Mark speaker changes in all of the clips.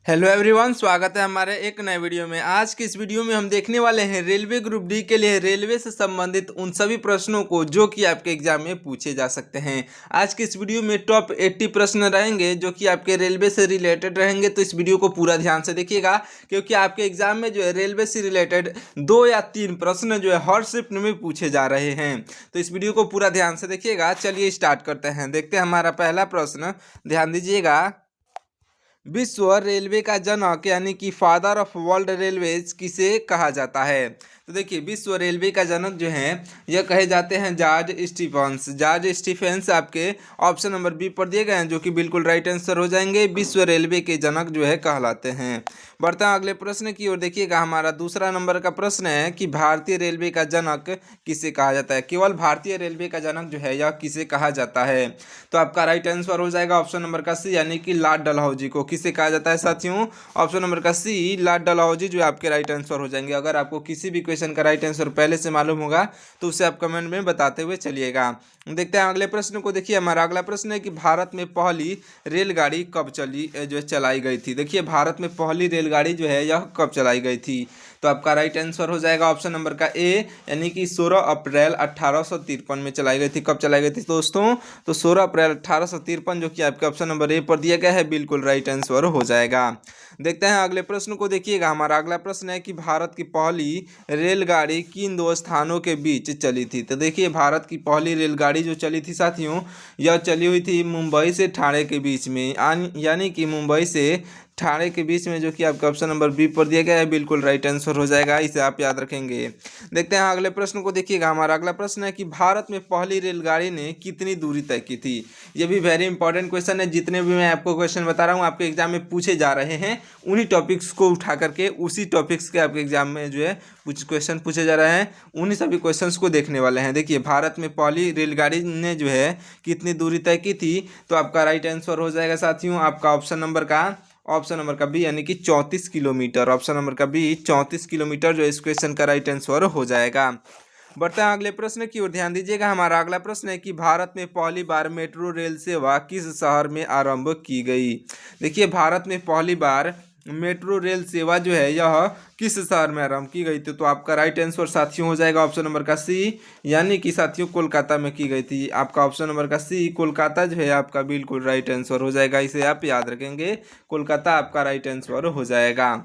Speaker 1: Hello everyone, स्वागत है हमारे एक नए वीडियो में। आज की इस वीडियो में हम देखने वाले हैं रेलवे ग्रुप डी के लिए रेलवे से संबंधित उन सभी प्रश्नों को जो कि आपके एग्जाम में पूछे जा सकते हैं। आज की इस वीडियो में टॉप 80 प्रश्न रहेंगे जो कि आपके रेलवे से रिलेटेड रहेंगे, तो इस वीडियो को पूरा ध्यान से देखिएगा क्योंकि आपके एग्जाम में जो है रेलवे से रिलेटेड 2 या 3 प्रश्न जो है हर शिफ्ट में पूछे जा रहे हैं। तो इस वीडियो को पूरा ध्यान से देखिएगा। चलिए स्टार्ट करते हैं। देखते हैं हमारा पहला प्रश्न, ध्यान दीजिएगा। विश्व रेलवे का जनक यानी कि फादर ऑफ वर्ल्ड रेलवेज किसे कहा जाता है? तो देखिए, विश्व रेलवे का जनक जो है यह कहे जाते हैं जॉर्ज स्टीफेंस। जॉर्ज स्टीफेंस आपके ऑप्शन नंबर बी पर दिए गए हैं जो कि बिल्कुल राइट आंसर हो जाएंगे। विश्व रेलवे के जनक जो है कहलाते हैं। बढ़ते हैं अगले प्रश्न की ओर। देखिएगा, हमारा दूसरा नंबर का प्रश्न है कि भारतीय रेलवे का जनक किसे कहा जाता है? केवल भारतीय रेलवे का जनक जो है यह किसे कहा जाता है? तो आपका राइट आंसर हो जाएगा ऑप्शन नंबर का सी, यानी कि लॉर्ड डलहौजी को किसे कहा जाता है साथियों? ऑप्शन नंबर का सी, लॉर्ड डलहौजी जो आपके राइट आंसर हो जाएंगे। अगर आपको किसी भी क्वेश्चन का राइट आंसर पहले से मालूम होगा तो उसे आप कमेंट में बताते हुए चलिएगा। देखते हैं अगले प्रश्न को। देखिए, हमारा अगला प्रश्न है कि भारत में पहली रेलगाड़ी कब चलाई गई थी? देखिए, भारत में पहली रेलगाड़ी जो है यह कब चलाई गई थी? तो आपका राइट आंसर हो जाएगा ऑप्शन नंबर का ए, यानी कि 16 अप्रैल 1853 में चलाई गई थी। कब चलाई गई थी दोस्तों? तो 16 अप्रैल 1853, जो कि आपके ऑप्शन नंबर ए पर दिया गया है, बिल्कुल राइट आंसर हो जाएगा। देखते हैं अगले प्रश्न को। देखिएगा, हमारा अगला प्रश्न है कि भारत की पहली रेलगाड़ी किन 2 स्थानों के बीच चली थी? तो देखिए, भारत की पहली रेलगाड़ी जो चली थी साथियों, यह चली हुई थी मुंबई से ठाणे के बीच में, यानी कि मुंबई से ठाणे के बीच में, जो कि आपका ऑप्शन नंबर बी पर दिया गया है, बिल्कुल राइट आंसर हो जाएगा। इसे आप याद रखेंगे। देखते हैं अगले प्रश्न को। देखिएगा, हमारा अगला प्रश्न है कि भारत में पहली रेलगाड़ी ने कितनी दूरी तय की थी? ये भी वेरी इंपॉर्टेंट क्वेश्चन है। जितने भी मैं आपको क्वेश्चन बता रहा हूँ आपके एग्जाम में पूछे जा रहे हैं, उन्हीं टॉपिक्स को उठा करके उसी टॉपिक्स के आपके एग्जाम में जो है कुछ क्वेश्चन पूछे जा रहे हैं, उन्हीं सभी क्वेश्चंस को देखने वाले हैं। देखिए, भारत में पहली रेलगाड़ी ने जो है कितनी दूरी तय की थी? तो आपका राइट आंसर हो जाएगा साथियों आपका ऑप्शन नंबर का बी, यानी कि 34 किलोमीटर। ऑप्शन नंबर का बी 34 किलोमीटर जो इस क्वेश्चन का राइट आंसर हो जाएगा। बढ़ते हैं अगले प्रश्न की ओर। ध्यान दीजिएगा, हमारा अगला प्रश्न है कि भारत में पहली बार मेट्रो रेल सेवा किस शहर में आरंभ की गई? देखिए, भारत में पहली बार मेट्रो रेल सेवा जो है यह किस शहर में आरंभ की गई थी? तो आपका राइट आंसर साथियों हो जाएगा ऑप्शन नंबर का सी, यानी कि साथियों कोलकाता में की गई थी। आपका ऑप्शन नंबर का सी, कोलकाता जो है आपका बिल्कुल राइट आंसर हो जाएगा। इसे आप याद रखेंगे, कोलकाता आपका राइट आंसर हो जाएगा।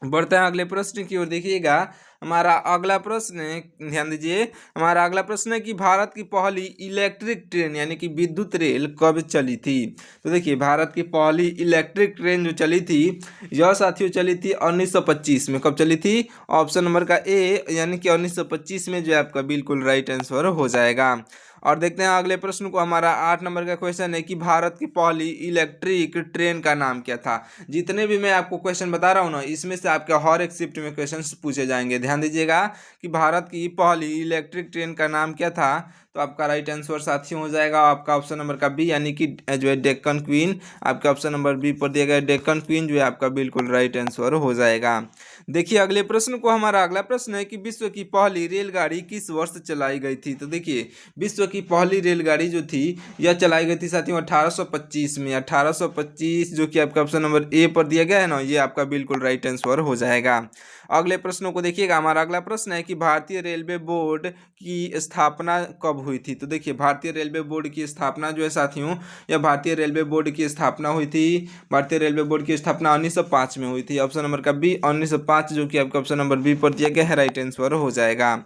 Speaker 1: बढ़ते हैं अगले प्रश्न की ओर। देखिएगा, हमारा अगला प्रश्न है, ध्यान दीजिए, हमारा अगला प्रश्न है कि भारत की पहली इलेक्ट्रिक ट्रेन यानी कि विद्युत रेल कब चली थी? तो देखिए, भारत की पहली इलेक्ट्रिक ट्रेन जो चली थी यह साथियों चली थी 1925 में। कब चली थी? ऑप्शन नंबर का ए, यानी कि 1925 में, जो आपका बिल्कुल राइट आंसर हो जाएगा। और देखते हैं अगले प्रश्न को। हमारा 8 नंबर का क्वेश्चन है कि भारत की पहली इलेक्ट्रिक ट्रेन का नाम क्या था? जितने भी मैं आपको क्वेश्चन बता रहा हूँ ना, इसमें से आपके हर एक शिफ्ट में क्वेश्चन पूछे जाएंगे। ध्यान दीजिएगा कि भारत की पहली इलेक्ट्रिक ट्रेन का नाम क्या था? तो आपका राइट आंसर साथियों हो जाएगा आपका ऑप्शन नंबर का बी, यानी कि जो है डेक्कन क्वीन। आपके ऑप्शन नंबर बी पर दिया गया डेक्कन क्वीन जो है आपका बिल्कुल राइट आंसर हो जाएगा। देखिए अगले प्रश्न को। हमारा अगला प्रश्न है कि विश्व की पहली रेलगाड़ी किस वर्ष चलाई गई थी? तो देखिए, विश्व की पहली रेलगाड़ी जो थी यह चलाई गई थी साथियों 1825 में। 1825 जो कि आपका ऑप्शन नंबर ए पर दिया गया है ना, ये आपका बिल्कुल राइट आंसर हो जाएगा। अगले प्रश्नों को देखिएगा, हमारा अगला प्रश्न है कि भारतीय रेलवे बोर्ड की स्थापना कब हुई थी? तो देखिए, भारतीय रेलवे बोर्ड की स्थापना जो है साथियों, यह भारतीय रेलवे बोर्ड की स्थापना हुई थी। भारतीय रेलवे बोर्ड की स्थापना 1905 में हुई थी। ऑप्शन नंबर का बी 1905 जो कि आपका ऑप्शन नंबर बी पर दिया गया है, राइट आंसर हो जाएगा।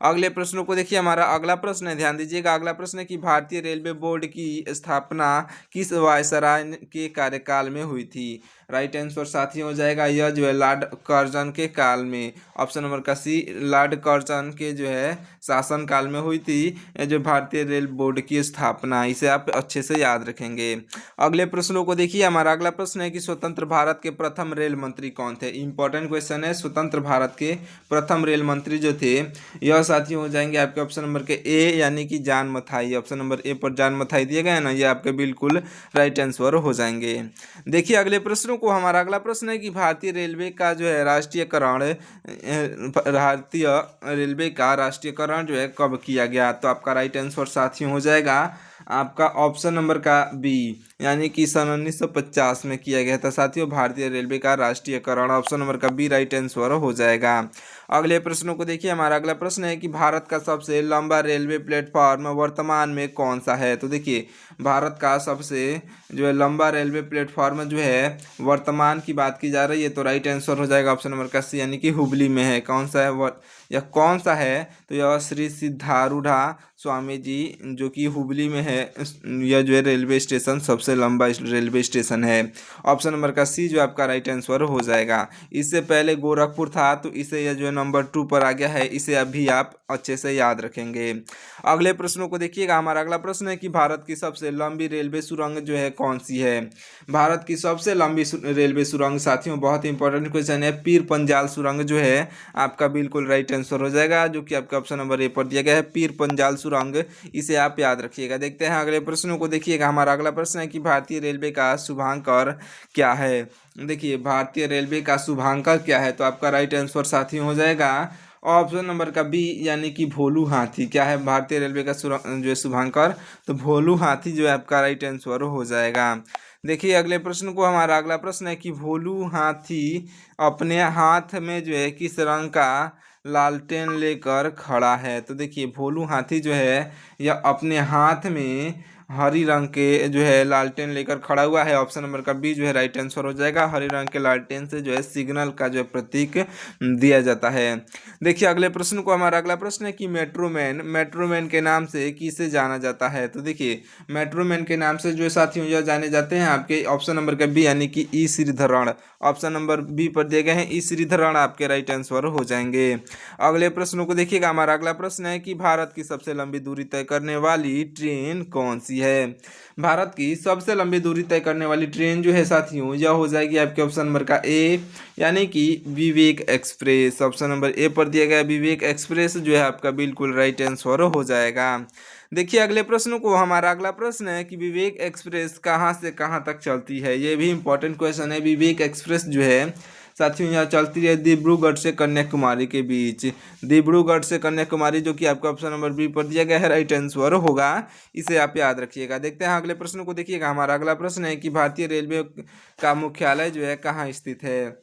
Speaker 1: अगले प्रश्नों को देखिए, हमारा अगला प्रश्न है, ध्यान दीजिएगा, अगला प्रश्न है कि भारतीय रेलवे बोर्ड की स्थापना किस वायसराय के कार्यकाल में हुई थी? राइट आंसर साथियों हो जाएगा यह जो है लॉर्ड कर्जन के काल में। ऑप्शन नंबर का सी, लॉर्ड कर्जन के जो है शासन काल में हुई थी जो भारतीय रेल बोर्ड की स्थापना। इसे आप अच्छे से याद रखेंगे। अगले प्रश्नों को देखिए, हमारा अगला प्रश्न है कि स्वतंत्र भारत के प्रथम रेल मंत्री कौन थे? इंपॉर्टेंट क्वेश्चन है। स्वतंत्र भारत के प्रथम रेल मंत्री जो थे यह साथियों हो जाएंगे आपके ऑप्शन नंबर के ए, यानी कि John Mathai. Option number A पर जॉन मथाई दिए गए हैं ना, ये आपके बिल्कुल राइट आंसर हो जाएंगे। देखिए अगले प्रश्नों को। हमारा अगला प्रश्न है कि भारतीय रेलवे का जो है राष्ट्रीयकरण जो है कब किया गया? तो आपका राइट आंसर साथियों हो जाएगा आपका ऑप्शन नंबर का बी, यानी कि सन 1950 में किया गया था साथियों भारतीय रेलवे का राष्ट्रीयकरण। ऑप्शन नंबर का बी राइट आंसर हो जाएगा। अगले प्रश्नों को देखिए, हमारा अगला प्रश्न है कि भारत का सबसे लंबा रेलवे प्लेटफॉर्म वर्तमान में कौन सा है। तो देखिए भारत का सबसे जो है लंबा रेलवे प्लेटफॉर्म जो है वर्तमान की बात की जा रही है, तो राइट आंसर हो जाएगा ऑप्शन नंबर का सी, यानी कि हुबली में है। कौन सा है यह कौन सा है, तो यह श्री सिद्धारूढ़ा स्वामी जी जो कि हुबली में है, यह जो है रेलवे स्टेशन सबसे लंबा रेलवे स्टेशन है। ऑप्शन नंबर का सी जो आपका राइट आंसर हो जाएगा। इससे पहले गोरखपुर था, तो इसे यह जो है नंबर 2 पर आ गया है, इसे अभी आप अच्छे से याद रखेंगे। अगले प्रश्नों को देखिएगा, हमारा अगला प्रश्न है कि भारत की सबसे लंबी रेलवे सुरंग जो है कौन सी है। भारत की सबसे लंबी रेलवे सुरंग साथियों बहुत इंपॉर्टेंट क्वेश्चन है, पीर पंजाल सुरंग जो है आपका बिल्कुल राइट आंसर हो जाएगा, जो कि आपका ऑप्शन नंबर ए पर दिया गया है, पीर पंजाल सुरंग, इसे आप याद रखिएगा। देखते हैं अगले प्रश्नों को देखिएगा, हमारा अगला प्रश्न है कि भारतीय रेलवे का शुभांकर क्या है। देखिए भारतीय रेलवे का शुभांकर क्या है, तो आपका राइट आंसर साथियों हो जाएगा ऑप्शन नंबर का बी, यानी कि भोलू हाथी। क्या है भारतीय रेलवे का जो है शुभांकर, तो भोलू हाथी जो है आपका राइट आंसर हो जाएगा। देखिए अगले प्रश्न को, हमारा अगला प्रश्न है कि भोलू हाथी अपने हाथ में जो है किस रंग का लालटेन लेकर खड़ा है। तो देखिए भोलू हाथी जो है यह अपने हाथ में हरी रंग के जो है लालटेन लेकर खड़ा हुआ है। ऑप्शन नंबर का बी जो है राइट आंसर हो जाएगा। हरी रंग के लालटेन से जो है सिग्नल का जो है प्रतीक दिया जाता है। देखिए अगले प्रश्न को, हमारा अगला प्रश्न है कि मेट्रोमैन के नाम से किसे जाना जाता है। तो देखिए मेट्रोमैन के नाम से जो साथियों यह जाने जाते हैं आपके ऑप्शन नंबर का बी, यानी कि ई श्रीधरण। ऑप्शन नंबर बी पर दिए गए हैं ई श्रीधरण, आपके राइट आंसर हो जाएंगे। अगले प्रश्नों को देखिएगा, हमारा अगला प्रश्न है कि भारत की सबसे लंबी दूरी तय करने वाली ट्रेन कौन सी है। भारत की सबसे लंबी दूरी तय करने वाली ट्रेन जो है साथियों यह हो जाएगी आपके ऑप्शन नंबर का ए, यानी कि विवेक एक्सप्रेस। ऑप्शन नंबर ए पर दिया गया विवेक एक्सप्रेस जो है आपका बिल्कुल राइट आंसर हो जाएगा। देखिए अगले प्रश्न को, हमारा अगला प्रश्न है कि विवेक एक्सप्रेस कहाँ से कहाँ तक चलती है। ये भी इंपॉर्टेंट क्वेश्चन है। विवेक एक्सप्रेस जो है साथियों यहाँ चलती है डिब्रूगढ़ से कन्याकुमारी के बीच। डिब्रूगढ़ से कन्याकुमारी, जो कि आपका ऑप्शन नंबर बी पर दिया गया है, राइट आंसर होगा, इसे आप याद रखिएगा। देखते हैं अगले प्रश्न को देखिएगा, हमारा अगला प्रश्न है कि भारतीय रेलवे का मुख्यालय जो है कहाँ स्थित है।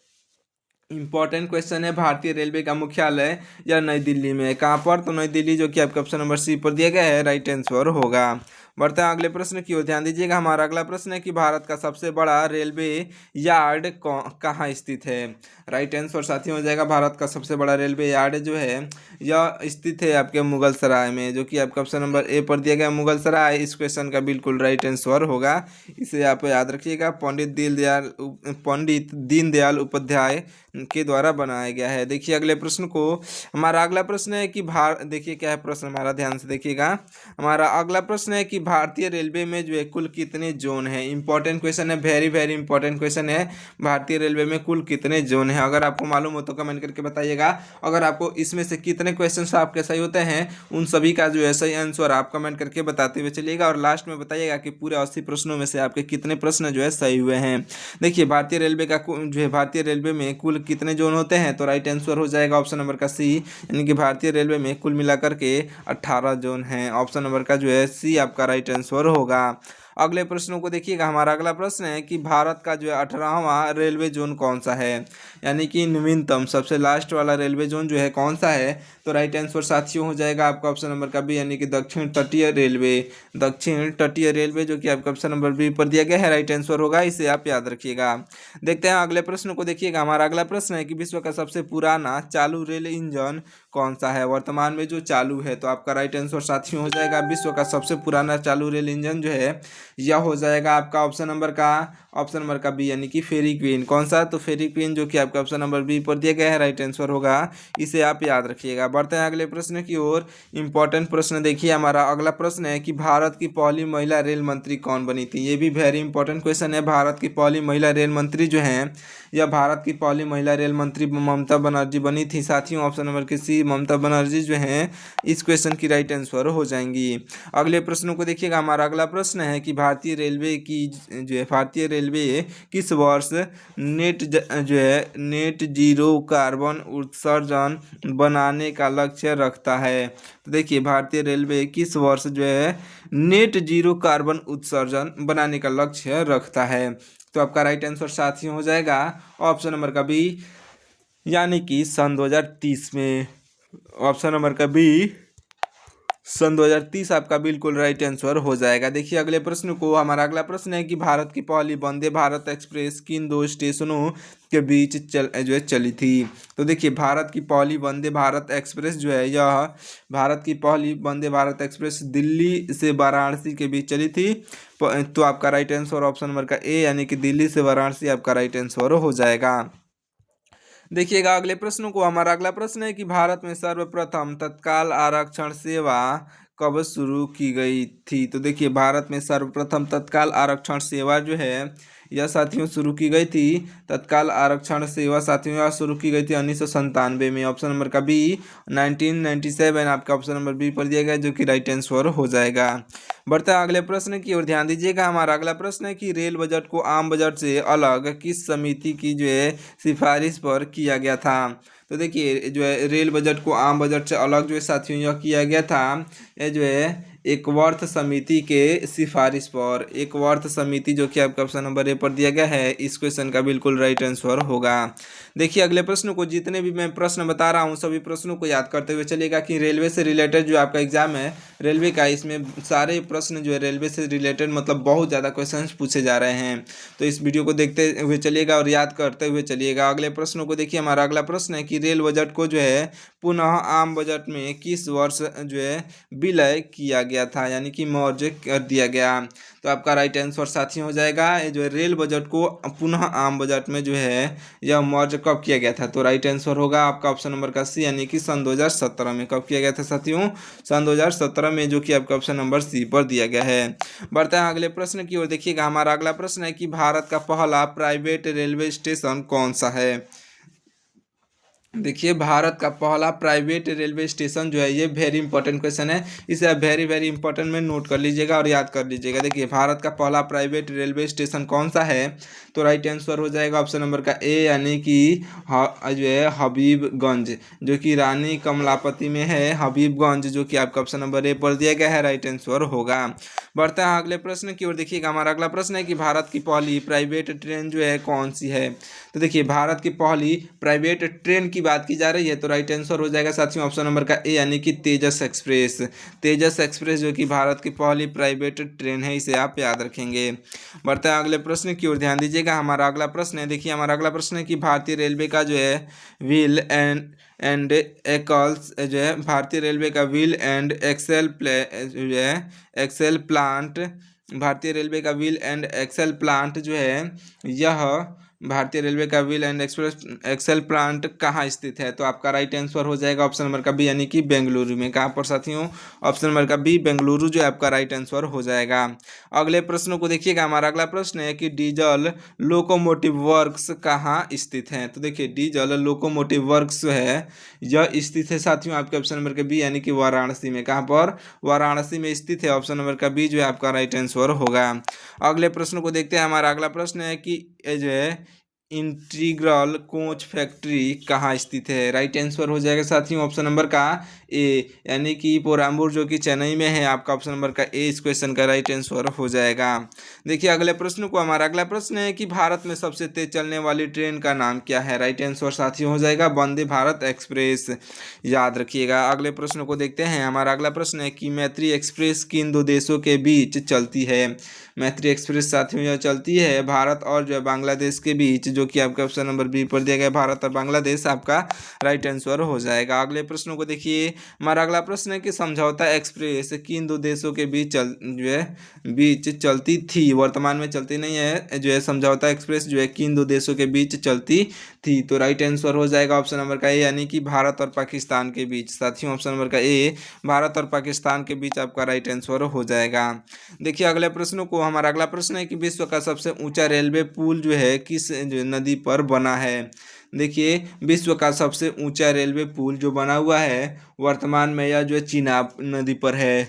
Speaker 1: इंपॉर्टेंट क्वेश्चन है। भारतीय रेलवे का मुख्यालय या नई दिल्ली में, कहाँ पर, तो नई दिल्ली, जो कि आपका ऑप्शन नंबर सी पर दिया गया है, राइट आंसर होगा। बढ़ते हैं अगले प्रश्न की ओर, ध्यान दीजिएगा। हमारा अगला प्रश्न है कि भारत का सबसे बड़ा रेलवे यार्ड कहाँ स्थित है। राइट आंसर साथियों हो जाएगा, भारत का सबसे बड़ा रेलवे यार्ड जो है यह स्थित है आपके मुगल सराय में, जो कि आपका ऑप्शन नंबर ए पर दिया गया मुगल सराय, इस क्वेश्चन का बिल्कुल राइट आंसर होगा, इसे आप याद रखिएगा। पंडित दीनदयाल उपाध्याय के द्वारा बनाया गया है। देखिए अगले प्रश्न को, हमारा अगला प्रश्न है कि देखिए क्या है प्रश्न, हमारा ध्यान से देखिएगा। हमारा अगला प्रश्न है कि भारतीय रेलवे में जो है कुल कितने जोन है। इंपॉर्टेंट क्वेश्चन है, वेरी वेरी इंपॉर्टेंट क्वेश्चन है। भारतीय रेलवे में कुल कितने जोन है, अगर आपको मालूम हो तो कमेंट करके बताइएगा। अगर आपको इसमें से कितने क्वेश्चन आपके सही होते हैं उन सभी का जो है सही आंसर आप कमेंट करके बताते हुए चलिएगा, और लास्ट में बताइएगा कि पूरे 80 प्रश्नों में से आपके कितने प्रश्न जो है सही हुए हैं। देखिए भारतीय रेलवे का जो है भारतीय रेलवे में कुल कितने जोन होते हैं, तो राइट आंसर हो जाएगा ऑप्शन नंबर का सी, यानी कि भारतीय रेलवे में कुल मिलाकर के 18 जोन हैं। ऑप्शन नंबर का जो है सी आपका राइट आंसर होगा। अगले प्रश्नों को देखिएगा, हमारा अगला प्रश्न है कि भारत का जो है 18वां रेलवे जोन कौन सा है, यानी कि नवीनतम सबसे लास्ट वाला रेलवे जोन जो है कौन सा है, तो राइट आंसर साथियों हो जाएगा आपका ऑप्शन नंबर का बी, यानी कि दक्षिण तटीय रेलवे। दक्षिण तटीय रेलवे जो कि आपका ऑप्शन नंबर बी पर दिया गया है, राइट आंसर होगा, इसे आप याद रखिएगा। देखते हैं अगले प्रश्न को देखिएगा, हमारा अगला प्रश्न है कि विश्व का सबसे पुराना चालू रेल इंजन कौन सा है, वर्तमान में जो चालू है, तो आपका राइट आंसर साथियों हो जाएगा विश्व का सबसे पुराना चालू रेल इंजन जो है यह हो जाएगा आपका ऑप्शन नंबर का बी, यानी कि फेरी क्वीन। कौन सा, तो फेरी क्वीन, जो कि आपका ऑप्शन नंबर बी पर दिया गया है, राइट आंसर होगा, इसे आप याद रखिएगा। बढ़ते हैं अगले प्रश्न की ओर। इंपॉर्टेंट प्रश्न देखिए, हमारा अगला प्रश्न है कि भारत की पहली महिला रेल मंत्री कौन बनी थी। ये भी वेरी इंपॉर्टेंट क्वेश्चन है। भारत की पहली महिला रेल मंत्री जो है यह भारत की पहली महिला रेल मंत्री ममता बनर्जी बनी थी साथियों। ऑप्शन नंबर के सी, ममता बनर्जी जो है इस क्वेश्चन की राइट आंसर हो जाएंगी। अगले प्रश्नों को देखिएगा, हमारा अगला प्रश्न है कि भारतीय रेलवे रेलवे किस वर्ष नेट जीरो कार्बन उत्सर्जन बनाने का लक्ष्य रखता है? तो देखिए भारतीय रेलवे किस वर्ष नेट जीरो कार्बन उत्सर्जन बनाने का लक्ष्य रखता है? तो आपका राइट आंसर साथियों हो जाएगा ऑप्शन नंबर का बी, यानी कि सन 2030 में। ऑप्शन नंबर का बी सन 2030 आपका बिल्कुल राइट आंसर हो जाएगा। देखिए अगले प्रश्न को, हमारा अगला प्रश्न है कि भारत की पहली वंदे भारत एक्सप्रेस किन दो स्टेशनों के बीच चली थी? तो देखिए भारत की पहली वंदे भारत एक्सप्रेस यह भारत की पहली वंदे भारत एक्सप्रेस दिल्ली से वाराणसी के बीच चली थी। तो आपका राइट आंसर ऑप्शन नंबर का ए, यानी कि दिल्ली से वाराणसी आपका राइट आंसर हो जाएगा। देखिएगा अगले प्रश्न को, हमारा अगला प्रश्न है कि भारत में सर्वप्रथम तत्काल आरक्षण सेवा कब शुरू की गई थी? तो देखिए भारत में सर्वप्रथम तत्काल आरक्षण सेवा यह साथियों शुरू की गई थी। तत्काल आरक्षण सेवा साथियों यह शुरू की गई थी 1997 में। ऑप्शन नंबर का बी 1997 आपका ऑप्शन नंबर बी पर दिया गया, जो कि राइट आंसर हो जाएगा। बढ़ते हैं अगले प्रश्न की ओर, ध्यान दीजिएगा। हमारा अगला प्रश्न है कि रेल बजट को आम बजट से अलग किस समिति की सिफारिश पर किया गया था? तो देखिए रेल बजट को आम बजट से अलग साथियों यह किया गया था ये एकवर्थ समिति के सिफारिश पर। एकवर्थ समिति जो कि आपका ऑप्शन नंबर ए पर दिया गया है, इस क्वेश्चन का बिल्कुल राइट आंसर होगा। देखिए अगले प्रश्न को, जितने भी मैं प्रश्न बता रहा हूँ सभी प्रश्नों को याद करते हुए चलिएगा कि रेलवे से रिलेटेड आपका एग्जाम है रेलवे का, इसमें सारे प्रश्न रेलवे से रिलेटेड मतलब बहुत ज़्यादा क्वेश्चन पूछे जा रहे हैं। तो इस वीडियो को देखते हुए चलिएगा और याद करते हुए चलिएगा। अगले प्रश्नों को देखिए, हमारा अगला प्रश्न है कि रेल बजट को पुनः आम बजट में किस वर्ष विलय किया गया था, यानी कि मर्ज कर दिया गया? तो आपका राइट आंसर साथियों हो जाएगा रेल बजट को पुनः आम बजट में यह मर्ज कब किया गया था? तो राइट आंसर होगा आपका ऑप्शन नंबर का सी, यानी कि सन 2017 में। कब किया गया था साथियों? सन 2017 में, जो कि आपका ऑप्शन नंबर सी पर दिया गया है। बढ़ते हैं अगले प्रश्न की ओर। देखिएगा हमारा अगला प्रश्न है कि भारत का पहला प्राइवेट रेलवे स्टेशन कौन सा है? देखिए भारत का पहला प्राइवेट रेलवे स्टेशन ये वेरी इंपॉर्टेंट क्वेश्चन है, इसे आप वेरी इंपॉर्टेंट में नोट कर लीजिएगा और याद कर लीजिएगा। देखिए भारत का पहला प्राइवेट रेलवे स्टेशन कौन सा है? तो राइट आंसर हो जाएगा ऑप्शन नंबर का ए, यानी कि हबीबगंज, जो कि रानी कमलापति में है। हबीबगंज, जो कि आपका ऑप्शन नंबर ए पर दिया गया है, राइट आंसर होगा। बढ़ते हैं अगले प्रश्न की ओर। देखिएगा हमारा अगला प्रश्न है कि भारत की पहली प्राइवेट ट्रेन कौन सी है? तो देखिए भारत की पहली प्राइवेट ट्रेन की बात की जा रही है, तो राइट आंसर हो जाएगा साथियों ऑप्शन नंबर का ए, यानी कि तेजस एक्सप्रेस। तेजस एक्सप्रेस जो कि भारत की पहली प्राइवेट ट्रेन है, इसे आप याद रखेंगे। बढ़ते हैं अगले प्रश्न की ओर, ध्यान दीजिएगा। हमारा अगला प्रश्न है, देखिए हमारा अगला प्रश्न है कि भारतीय रेलवे का व्हील एंड एक्सल्स भारतीय रेलवे का व्हील एंड एक्सेल प्लांट, भारतीय रेलवे का व्हील एंड एक्सेल प्लांट यह भारतीय रेलवे का व्हील एंड एक्सेल प्लांट कहाँ स्थित है? तो आपका राइट आंसर हो जाएगा ऑप्शन नंबर का बी, यानी कि बेंगलुरु में। कहाँ पर साथियों? ऑप्शन नंबर का बी, बेंगलुरु, आपका राइट आंसर हो जाएगा। अगले प्रश्नों को देखिएगा। हमारा अगला प्रश्न है कि डीजल लोकोमोटिव वर्क्स कहाँ स्थित हैं? तो देखिए डीजल लोकोमोटिव वर्क्स यह स्थित है साथियों आपके ऑप्शन नंबर के बी, यानी कि वाराणसी में। कहाँ पर? वाराणसी में स्थित है। ऑप्शन नंबर का बी आपका राइट आंसर होगा। अगले प्रश्न को देखते हैं। हमारा अगला प्रश्न है कि इंटीग्रल कोच फैक्ट्री कहाँ स्थित है? राइट आंसर हो जाएगा साथियों ऑप्शन नंबर का ए, यानी कि पोराम्बूर, जो कि चेन्नई में है। आपका ऑप्शन नंबर का ए इस क्वेश्चन का राइट आंसर हो जाएगा। देखिए अगले प्रश्न को, हमारा अगला प्रश्न है कि भारत में सबसे तेज चलने वाली ट्रेन का नाम क्या है? राइट आंसर साथियों हो जाएगा वंदे भारत एक्सप्रेस, याद रखिएगा। अगले प्रश्न को देखते हैं। हमारा अगला प्रश्न है कि मैत्री एक्सप्रेस किन दो देशों के बीच चलती है? मैत्री एक्सप्रेस साथियों यह चलती है भारत और बांग्लादेश के बीच, जो कि आपका ऑप्शन नंबर बी पर दिया गया, भारत और बांग्लादेश, आपका राइट आंसर हो जाएगा। अगले प्रश्नों को देखिए। हमारा अगला प्रश्न है कि समझौता एक्सप्रेस किन दो देशों के बीच बीच चलती थी? वर्तमान में चलती नहीं है। समझौता एक्सप्रेस किन दो देशों के बीच चलती थी? तो राइट आंसर हो जाएगा ऑप्शन नंबर का ए, यानी कि भारत और पाकिस्तान के बीच। साथियों ऑप्शन नंबर का ए, भारत और पाकिस्तान के बीच, आपका राइट आंसर हो जाएगा। देखिए अगले प्रश्नों को। हमारा अगला प्रश्न है कि विश्व का सबसे ऊंचा रेलवे पुल किस नदी पर बना है? देखिए विश्व का सबसे ऊंचा रेलवे पुल जो बना हुआ है वर्तमान में, यह चेनाब नदी पर है।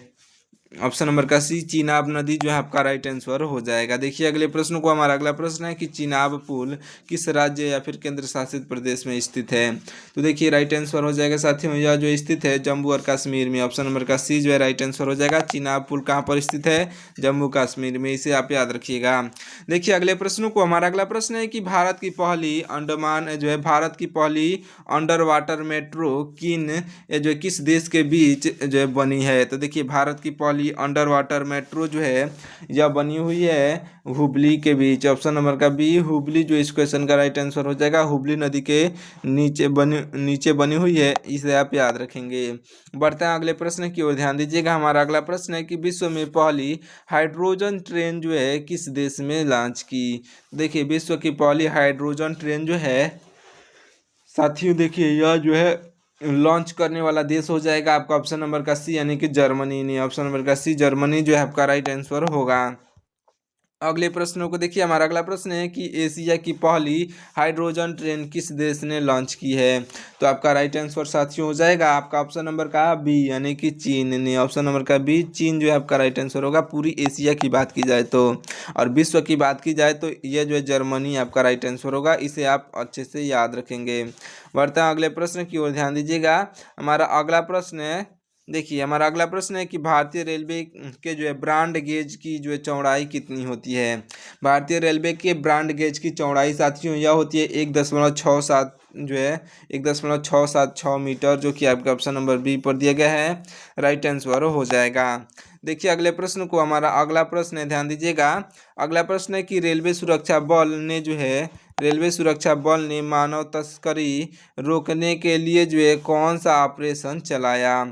Speaker 1: ऑप्शन नंबर का सी चिनाब नदी जो है आपका राइट आंसर हो जाएगा। देखिए अगले प्रश्न को, हमारा अगला प्रश्न है कि चिनाब पुल किस राज्य या फिर केंद्र शासित प्रदेश में स्थित है। तो देखिए राइट आंसर हो जाएगा साथियों, यह जो स्थित है जम्मू और कश्मीर में। ऑप्शन नंबर का सी जो है राइट आंसर हो जाएगा। चिनाब पुल कहाँ पर स्थित है, जम्मू कश्मीर में, इसे आप याद रखिएगा। देखिए अगले प्रश्न को, हमारा अगला प्रश्न है कि भारत की पहली अंडमान जो है भारत की पहली अंडर वाटर मेट्रो किस देश के बीच जो है बनी है। तो देखिए भारत की पहली अंडर वाटर मेट्रो जो है यह बनी हुई है हुबली के बीच। ऑप्शन नंबर का बी हुबली जो इस क्वेश्चन का राइट आंसर हो जाएगा। हुबली नदी के नीचे बनी हुई है, इसे आप याद रखेंगे। बढ़ते हैं अगले प्रश्न की ओर, ध्यान दीजिएगा। हमारा अगला प्रश्न है कि विश्व में पहली हाइड्रोजन ट्रेन जो है किस देश में लॉन्च की। देखिए विश्व की पहली हाइड्रोजन ट्रेन जो है साथियों, देखिए यह जो है लॉन्च करने वाला देश हो जाएगा आपका ऑप्शन नंबर का सी, यानी कि जर्मनी नहीं। ऑप्शन नंबर का सी जर्मनी जो है आपका राइट आंसर होगा। अगले प्रश्नों को देखिए, हमारा अगला प्रश्न है कि एशिया की पहली हाइड्रोजन ट्रेन किस देश ने लॉन्च की है। तो आपका राइट आंसर साथियों हो जाएगा आपका ऑप्शन नंबर का बी, यानी कि चीन ने। ऑप्शन नंबर का बी चीन जो है आपका राइट आंसर होगा, पूरी एशिया की बात की जाए तो। और विश्व की बात की जाए तो यह जो है जर्मनी आपका राइट आंसर होगा, इसे आप अच्छे से याद रखेंगे। बढ़ते हैं अगले प्रश्न की ओर, ध्यान दीजिएगा। हमारा अगला प्रश्न है, देखिए हमारा अगला प्रश्न है कि भारतीय रेलवे के जो है ब्रॉड गेज की जो है चौड़ाई कितनी होती है। भारतीय रेलवे के ब्रॉड गेज की चौड़ाई साथियों यह होती है 1.67 जो है 1.676 मीटर, जो कि आपका ऑप्शन नंबर बी पर दिया गया है, राइट आंसर हो जाएगा। देखिए अगले प्रश्न को, हमारा अगला प्रश्न है, ध्यान दीजिएगा। अगला प्रश्न है कि रेलवे सुरक्षा बल ने मानव तस्करी रोकने के लिए जो है कौन सा ऑपरेशन चलाया।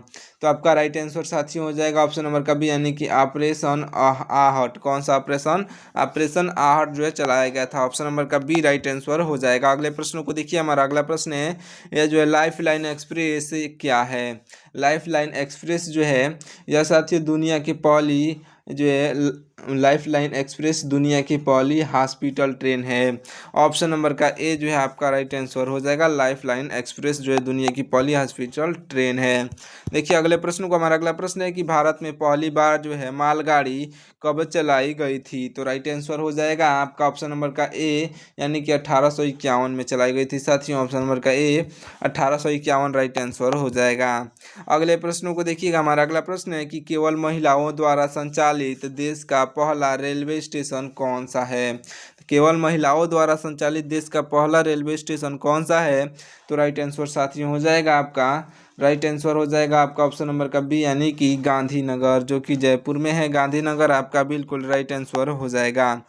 Speaker 1: तो आपका राइट आंसर साथियों हो जाएगा ऑप्शन नंबर का बी, यानी कि ऑपरेशन आहट। कौन सा ऑपरेशन, ऑपरेशन आहट जो है चलाया गया था। ऑप्शन नंबर का बी राइट आंसर हो जाएगा। अगले प्रश्नों को देखिए, हमारा अगला प्रश्न है, यह जो है लाइफ लाइन एक्सप्रेस क्या है। लाइफ लाइन एक्सप्रेस जो है यह साथियों दुनिया की पहली जो है लाइफ लाइन एक्सप्रेस दुनिया की पहली हॉस्पिटल ट्रेन है। ऑप्शन नंबर का ए जो है आपका राइट आंसर हो जाएगा। लाइफ लाइन एक्सप्रेस जो है दुनिया की पहली हॉस्पिटल ट्रेन है। देखिए अगले प्रश्न को, हमारा अगला प्रश्न है कि भारत में पहली बार जो है मालगाड़ी कब चलाई गई थी। तो राइट आंसर हो जाएगा आपका ऑप्शन नंबर का ए, यानी कि 1851 में चलाई गई थी साथियों। ऑप्शन नंबर का ए 1851 राइट आंसर हो जाएगा। अगले प्रश्नों को देखिएगा, हमारा अगला प्रश्न है कि केवल महिलाओं द्वारा संचालित देश का पहला रेलवे स्टेशन कौन सा है। केवल महिलाओं द्वारा संचालित देश का पहला रेलवे स्टेशन कौन सा है। तो राइट आंसर साथियों हो जाएगा आपका, राइट आंसर हो जाएगा आपका ऑप्शन नंबर का बी, यानी कि गांधीनगर, जो कि जयपुर में है। गांधीनगर आपका बिल्कुल राइट आंसर हो जाएगा।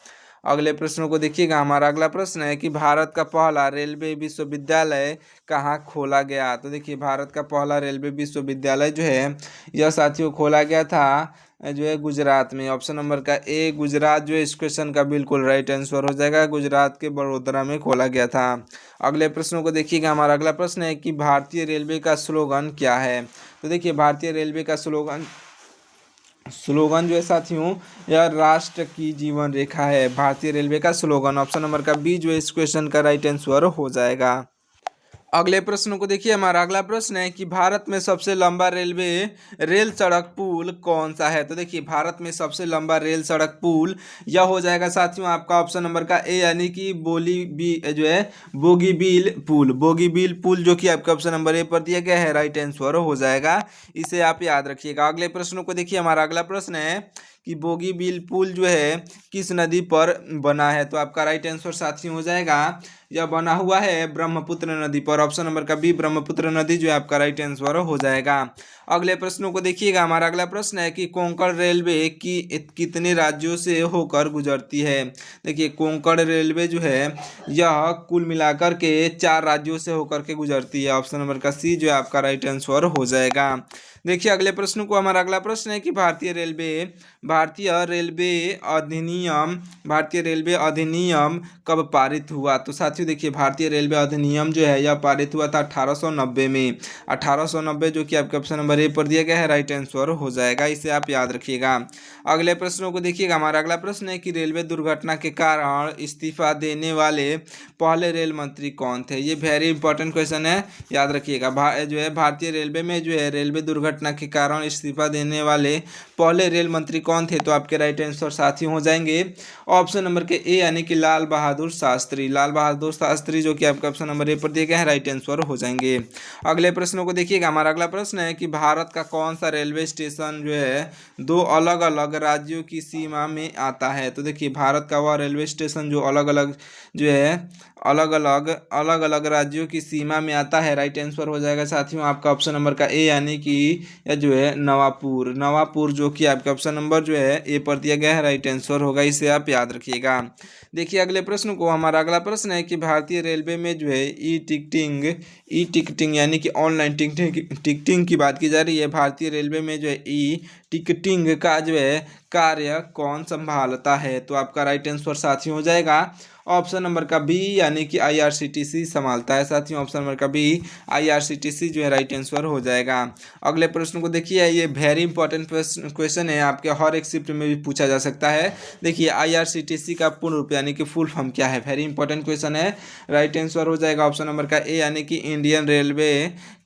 Speaker 1: अगले प्रश्नों को देखिएगा, हमारा अगला प्रश्न है कि भारत का पहला रेलवे विश्वविद्यालय कहाँ खोला गया। तो देखिए भारत का पहला रेलवे विश्वविद्यालय जो है यह साथियों खोला गया था जो है गुजरात में। ऑप्शन नंबर का ए गुजरात जो है इस क्वेश्चन का बिल्कुल राइट आंसर हो जाएगा। गुजरात के बड़ोदरा में खोला गया था। अगले प्रश्नों को देखिएगा, हमारा अगला प्रश्न है कि भारतीय रेलवे का स्लोगन क्या है। तो देखिए भारतीय रेलवे का स्लोगन जो है साथियों यह राष्ट्र की जीवन रेखा है। भारतीय रेलवे का स्लोगन ऑप्शन नंबर का बी जो है इस क्वेश्चन का राइट आंसर हो जाएगा। अगले प्रश्न को देखिए, हमारा अगला प्रश्न है कि भारत में सबसे लंबा रेल सड़क पुल कौन सा है। तो देखिए भारत में सबसे लंबा रेल सड़क पुल यह हो जाएगा साथियों आपका ऑप्शन नंबर का ए, यानी कि बोगीबील पुल जो कि आपका ऑप्शन नंबर ए पर दिया गया है, राइट आंसर हो जाएगा। इसे आप याद रखिएगा। अगले प्रश्नों को देखिए, हमारा अगला प्रश्न है कि बोगीबील पुल जो है किस नदी पर बना है। तो आपका राइट आंसर साथियों हो जाएगा, यह बना हुआ है ब्रह्मपुत्र नदी पर। ऑप्शन नंबर का बी ब्रह्मपुत्र नदी जो है आपका राइट आंसर हो जाएगा। अगले प्रश्नों को देखिएगा, हमारा अगला प्रश्न है कि कोंकण रेलवे की कितने राज्यों से होकर गुजरती है। देखिए कोंकण रेलवे जो है यह कुल मिलाकर के 4 राज्यों से होकर के गुजरती है। ऑप्शन नंबर का सी जो है आपका राइट आंसर हो जाएगा। देखिए अगले प्रश्न को, हमारा अगला प्रश्न है कि भारतीय रेलवे भारतीय रेलवे अधिनियम कब पारित हुआ? तो साथियों देखिए, भारतीय रेलवे अधिनियम जो है यह पारित हुआ था 1890 में। 1890 जो कि आपके ऑप्शन नंबर ए पर दिया गया है, राइट आंसर हो जाएगा, इसे आप याद रखिएगा। अगले प्रश्नों को देखिएगा। हमारा अगला प्रश्न है कि रेलवे दुर्घटना के कारण इस्तीफा देने वाले पहले रेल मंत्री कौन थे? ये वेरी इंपॉर्टेंट क्वेश्चन है, याद रखिएगा। जो है भारतीय रेलवे में जो है रेलवे दुर्घटना के कारण इस्तीफा देने वाले पहले रेल मंत्री कौन थे? तो आपके राइट आंसर साथी हो जाएंगे ऑप्शन नंबर के ए यानी कि लाल बहादुर शास्त्री। लाल बहादुर शास्त्री जो कि आपका ऑप्शन नंबर ए पर दिए गए हैं, राइट आंसर हो जाएंगे। अगले प्रश्नों को देखिएगा। हमारा अगला प्रश्न है कि भारत का कौन सा रेलवे स्टेशन जो है दो अलग अलग राज्यों की सीमा में आता है? तो देखिए, भारत का वह रेलवे स्टेशन जो अलग अलग राज्यों की सीमा में आता है, राइट आंसर हो जाएगा साथियों आपका ऑप्शन नंबर का ए यानी कि यह जो है नवापुर जो कि आपका ऑप्शन नंबर जो है ए पर दिया गया है, राइट आंसर होगा, इसे आप याद रखिएगा। देखिए अगले प्रश्न को। हमारा अगला प्रश्न है कि भारतीय रेलवे में जो है ई टिकटिंग यानी कि ऑनलाइन टिकटिंग की बात की जा रही है। भारतीय रेलवे में जो है ई टिकटिंग का जो है कार्य कौन संभालता है? तो आपका राइट आंसर साथियों हो जाएगा ऑप्शन नंबर का बी यानी कि आईआरसीटीसी संभालता है साथियों। ऑप्शन नंबर का बी आईआरसीटीसी जो है राइट आंसर हो जाएगा। अगले प्रश्न को देखिए, ये वेरी इंपॉर्टेंट क्वेश्चन है, आपके हर एक शिफ्ट में भी पूछा जा सकता है। देखिए आईआरसीटीसी का पूर्ण रूप यानी कि फुल फॉर्म क्या है? वेरी इंपॉर्टेंट क्वेश्चन है, राइट आंसर हो जाएगा ऑप्शन नंबर का ए यानी कि इंडियन रेलवे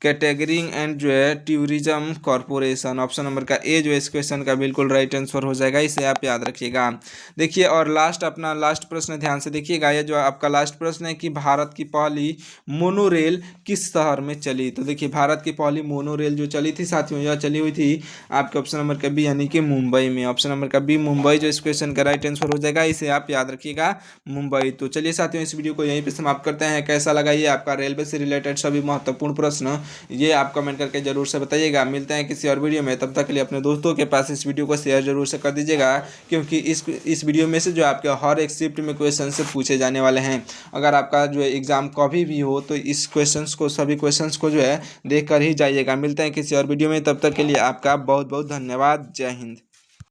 Speaker 1: कैटेगरिंग एंड जो है टूरिज्म कॉर्पोरेशन। ऑप्शन नंबर का ए जो है इस क्वेश्चन का बिल्कुल राइट आंसर हो जाएगा, इसे आप याद रखिएगा। देखिए और अपना लास्ट प्रश्न ध्यान से देखिएगा। यह जो आपका लास्ट प्रश्न है कि भारत की पहली मोनोरेल किस शहर में चली? तो देखिए, भारत की पहली मोनोरेल जो चली थी साथियों, यह चली हुई थी आपके ऑप्शन नंबर का बी यानी कि मुंबई में। ऑप्शन नंबर का बी मुंबई जो इस क्वेश्चन का राइट आंसर हो जाएगा, इसे आप याद रखिएगा, मुंबई। तो चलिए साथियों, इस वीडियो को यहीं पे समाप्त करते हैं। कैसा लगा ये आपका रेलवे से रिलेटेड सभी महत्वपूर्ण प्रश्न, ये आप कमेंट करके जरूर से बताइएगा। मिलते हैं किसी और वीडियो में, तब तक के लिए अपने दोस्तों के पास इस वीडियो को शेयर जरूर से कर दीजिएगा, क्योंकि इस वीडियो में से जो आपके हर एक शिफ्ट में क्वेश्चन से पूछे जाने वाले हैं। अगर आपका जो है एग्जाम कभी भी हो तो इस सभी क्वेश्चंस को जो है देख कर ही जाइएगा। मिलते हैं किसी और वीडियो में, तब तक के लिए आपका बहुत बहुत धन्यवाद। जय हिंद।